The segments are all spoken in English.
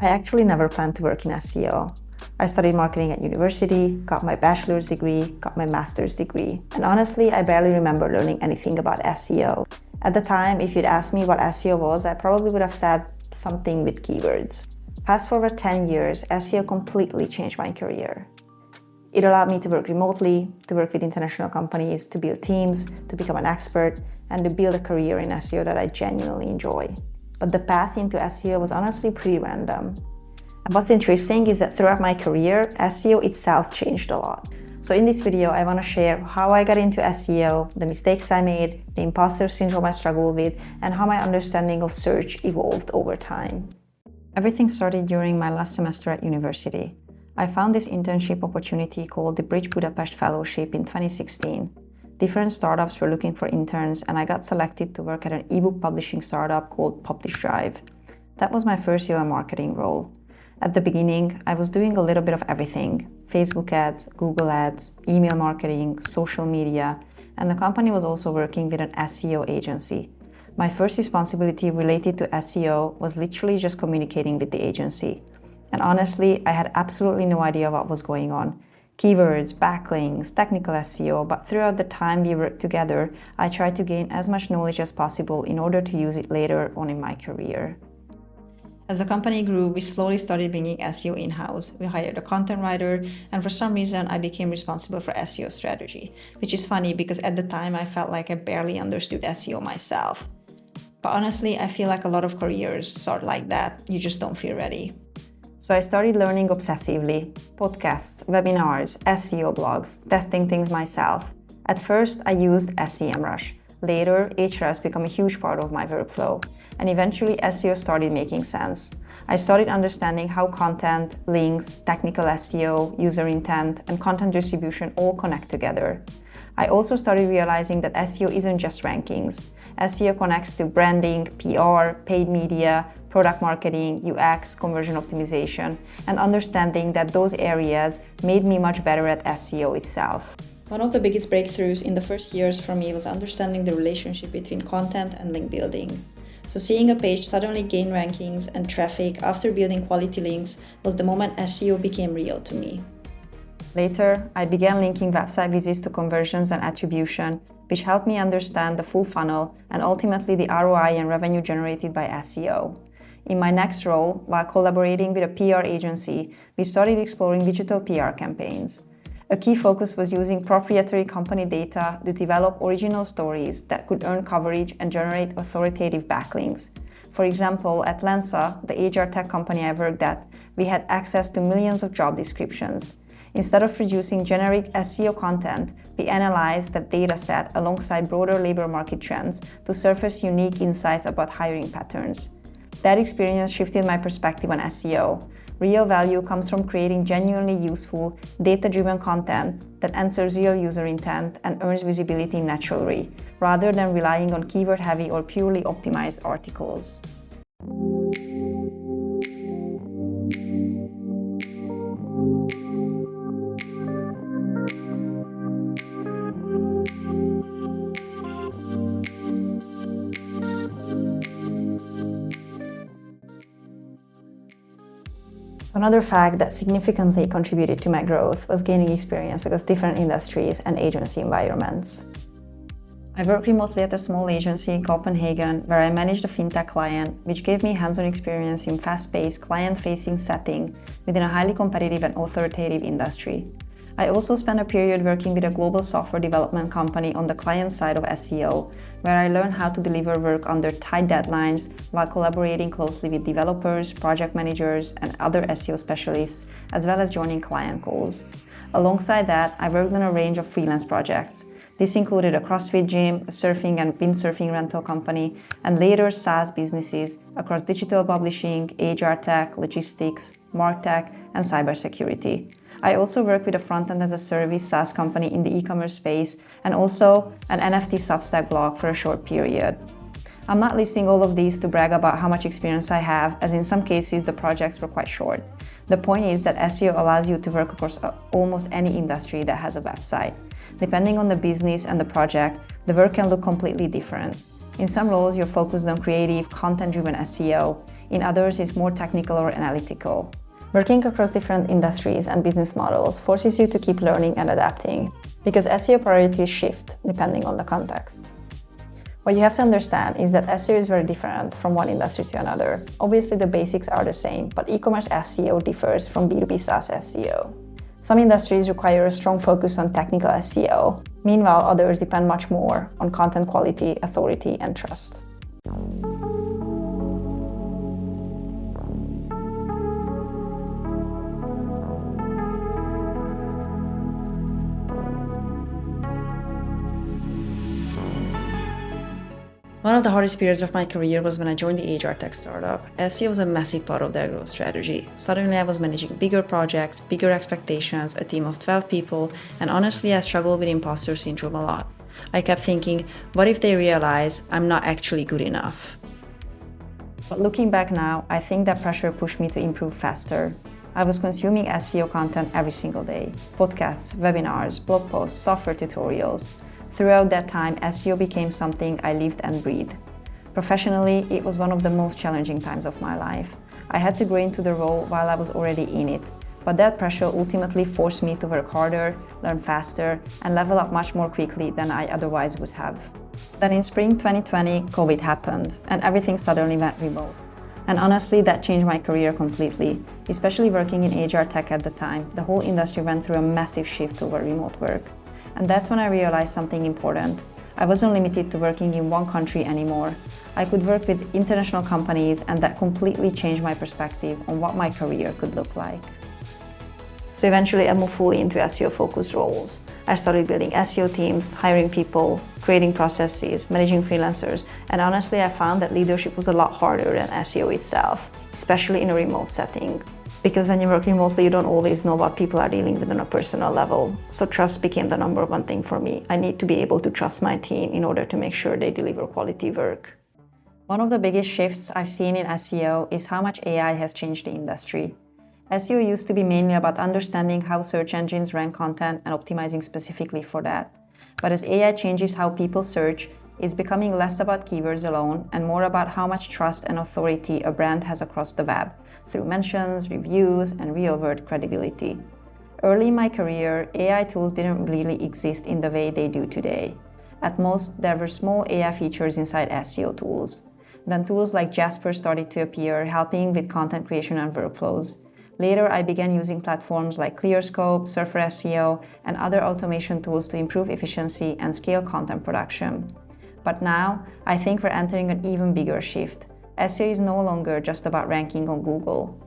I actually never planned to work in SEO. I studied marketing at university, got my bachelor's degree, got my master's degree, and honestly, I barely remember learning anything about SEO. At the time, if you'd asked me what SEO was, I probably would have said something with keywords. Fast forward 10 years, SEO completely changed my career. It allowed me to work remotely, to work with international companies, to build teams, to become an expert, and to build a career in SEO that I genuinely enjoy. But the path into SEO was honestly pretty random. And what's interesting is that throughout my career, SEO itself changed a lot. So in this video, I want to share how I got into SEO, the mistakes I made, the imposter syndrome I struggled with, and how my understanding of search evolved over time. Everything started during my last semester at university. I found this internship opportunity called the Bridge Budapest Fellowship in 2016. Different startups were looking for interns, and I got selected to work at an ebook publishing startup called Publish Drive. That was my first year marketing role. At the beginning, I was doing a little bit of everything: Facebook ads, Google ads, email marketing, social media, and the company was also working with an SEO agency. My first responsibility related to SEO was literally just communicating with the agency. And honestly, I had absolutely no idea what was going on. Keywords, backlinks, technical SEO, but throughout the time we worked together, I tried to gain as much knowledge as possible in order to use it later on in my career. As the company grew, we slowly started bringing SEO in-house. We hired a content writer, and for some reason, I became responsible for SEO strategy, which is funny because at the time, I felt like I barely understood SEO myself. But honestly, I feel like a lot of careers start like that. You just don't feel ready. So I started learning obsessively: podcasts, webinars, SEO blogs, testing things myself. At first, I used SEMrush. Later, Ahrefs became a huge part of my workflow. And eventually, SEO started making sense. I started understanding how content, links, technical SEO, user intent, and content distribution all connect together. I also started realizing that SEO isn't just rankings. SEO connects to branding, PR, paid media, product marketing, UX, conversion optimization, and understanding that those areas made me much better at SEO itself. One of the biggest breakthroughs in the first years for me was understanding the relationship between content and link building. So seeing a page suddenly gain rankings and traffic after building quality links was the moment SEO became real to me. Later, I began linking website visits to conversions and attribution, which helped me understand the full funnel and ultimately the ROI and revenue generated by SEO. In my next role, while collaborating with a PR agency, we started exploring digital PR campaigns. A key focus was using proprietary company data to develop original stories that could earn coverage and generate authoritative backlinks. For example, at Lensa, the HR tech company I worked at, we had access to millions of job descriptions. Instead of producing generic SEO content, we analyzed that data set alongside broader labor market trends to surface unique insights about hiring patterns. That experience shifted my perspective on SEO. Real value comes from creating genuinely useful, data-driven content that answers real user intent and earns visibility naturally, rather than relying on keyword-heavy or purely optimized articles. Another fact that significantly contributed to my growth was gaining experience across different industries and agency environments. I worked remotely at a small agency in Copenhagen where I managed a fintech client, which gave me hands-on experience in fast-paced, client-facing setting within a highly competitive and authoritative industry. I also spent a period working with a global software development company on the client side of SEO, where I learned how to deliver work under tight deadlines while collaborating closely with developers, project managers, and other SEO specialists, as well as joining client calls. Alongside that, I worked on a range of freelance projects. This included a CrossFit gym, a surfing and windsurfing rental company, and later SaaS businesses across digital publishing, HR tech, logistics, MarTech, and cybersecurity. I also work with a front-end as a service SaaS company in the e-commerce space and also an NFT Substack blog for a short period. I'm not listing all of these to brag about how much experience I have, as in some cases the projects were quite short. The point is that SEO allows you to work across almost any industry that has a website. Depending on the business and the project, the work can look completely different. In some roles, you're focused on creative, content-driven SEO. In others, it's more technical or analytical. Working across different industries and business models forces you to keep learning and adapting, because SEO priorities shift depending on the context. What you have to understand is that SEO is very different from one industry to another. Obviously, the basics are the same, but e-commerce SEO differs from B2B SaaS SEO. Some industries require a strong focus on technical SEO. Meanwhile, others depend much more on content quality, authority, and trust. One of the hardest periods of my career was when I joined the HR tech startup. SEO was a massive part of their growth strategy. Suddenly I was managing bigger projects, bigger expectations, a team of 12 people, and honestly I struggled with imposter syndrome a lot. I kept thinking, what if they realize I'm not actually good enough? But looking back now, I think that pressure pushed me to improve faster. I was consuming SEO content every single day. Podcasts, webinars, blog posts, software tutorials. Throughout that time, SEO became something I lived and breathed. Professionally, it was one of the most challenging times of my life. I had to grow into the role while I was already in it, but that pressure ultimately forced me to work harder, learn faster, and level up much more quickly than I otherwise would have. Then in spring 2020, COVID happened, and everything suddenly went remote. And honestly, that changed my career completely. Especially working in HR tech at the time, the whole industry went through a massive shift toward remote work. And that's when I realized something important. I wasn't limited to working in one country anymore. I could work with international companies, and that completely changed my perspective on what my career could look like. So eventually I moved fully into SEO-focused roles. I started building SEO teams, hiring people, creating processes, managing freelancers, and honestly I found that leadership was a lot harder than SEO itself, especially in a remote setting. Because when you work remotely, you don't always know what people are dealing with on a personal level. So trust became the number one thing for me. I need to be able to trust my team in order to make sure they deliver quality work. One of the biggest shifts I've seen in SEO is how much AI has changed the industry. SEO used to be mainly about understanding how search engines rank content and optimizing specifically for that. But as AI changes how people search, it's becoming less about keywords alone and more about how much trust and authority a brand has across the web, through mentions, reviews, and real-world credibility. Early in my career, AI tools didn't really exist in the way they do today. At most, there were small AI features inside SEO tools. Then tools like Jasper started to appear, helping with content creation and workflows. Later, I began using platforms like ClearScope, Surfer SEO, and other automation tools to improve efficiency and scale content production. But now, I think we're entering an even bigger shift. SEO is no longer just about ranking on Google.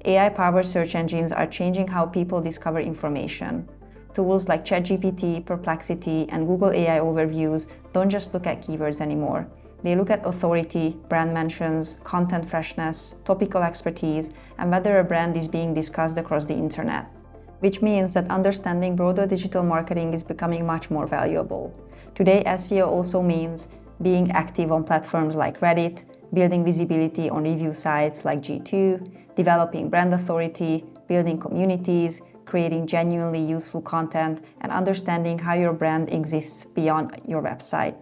AI-powered search engines are changing how people discover information. Tools like ChatGPT, Perplexity, and Google AI Overviews don't just look at keywords anymore. They look at authority, brand mentions, content freshness, topical expertise, and whether a brand is being discussed across the internet. Which means that understanding broader digital marketing is becoming much more valuable. Today, SEO also means being active on platforms like Reddit, building visibility on review sites like G2, developing brand authority, building communities, creating genuinely useful content, and understanding how your brand exists beyond your website.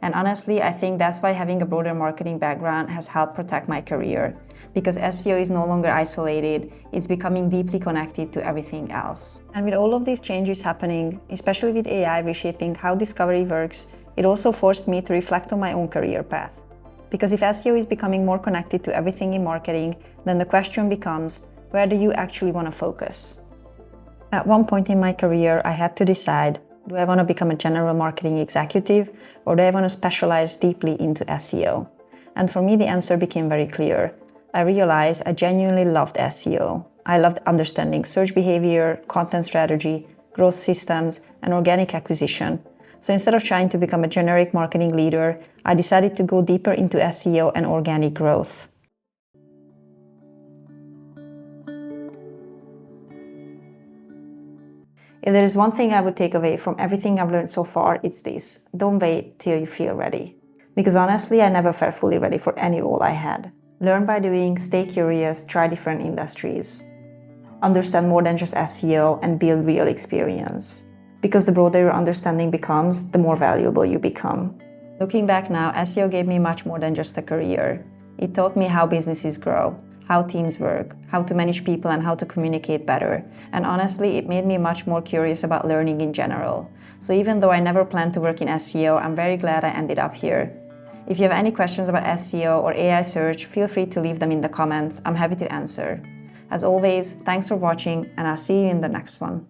And honestly, I think that's why having a broader marketing background has helped protect my career. Because SEO is no longer isolated, it's becoming deeply connected to everything else. And with all of these changes happening, especially with AI reshaping how discovery works, it also forced me to reflect on my own career path. Because if SEO is becoming more connected to everything in marketing, then the question becomes, where do you actually want to focus? At one point in my career, I had to decide, do I want to become a general marketing executive, or do I want to specialize deeply into SEO? And for me, the answer became very clear. I realized I genuinely loved SEO. I loved understanding search behavior, content strategy, growth systems, and organic acquisition. So instead of trying to become a generic marketing leader, I decided to go deeper into SEO and organic growth. If there is one thing I would take away from everything I've learned so far, it's this: don't wait till you feel ready. Because honestly, I never felt fully ready for any role I had. Learn by doing, stay curious, try different industries. Understand more than just SEO and build real experience. Because the broader your understanding becomes, the more valuable you become. Looking back now, SEO gave me much more than just a career. It taught me how businesses grow, how teams work, how to manage people, and how to communicate better. And honestly, it made me much more curious about learning in general. So even though I never planned to work in SEO, I'm very glad I ended up here. If you have any questions about SEO or AI search, feel free to leave them in the comments. I'm happy to answer. As always, thanks for watching, and I'll see you in the next one.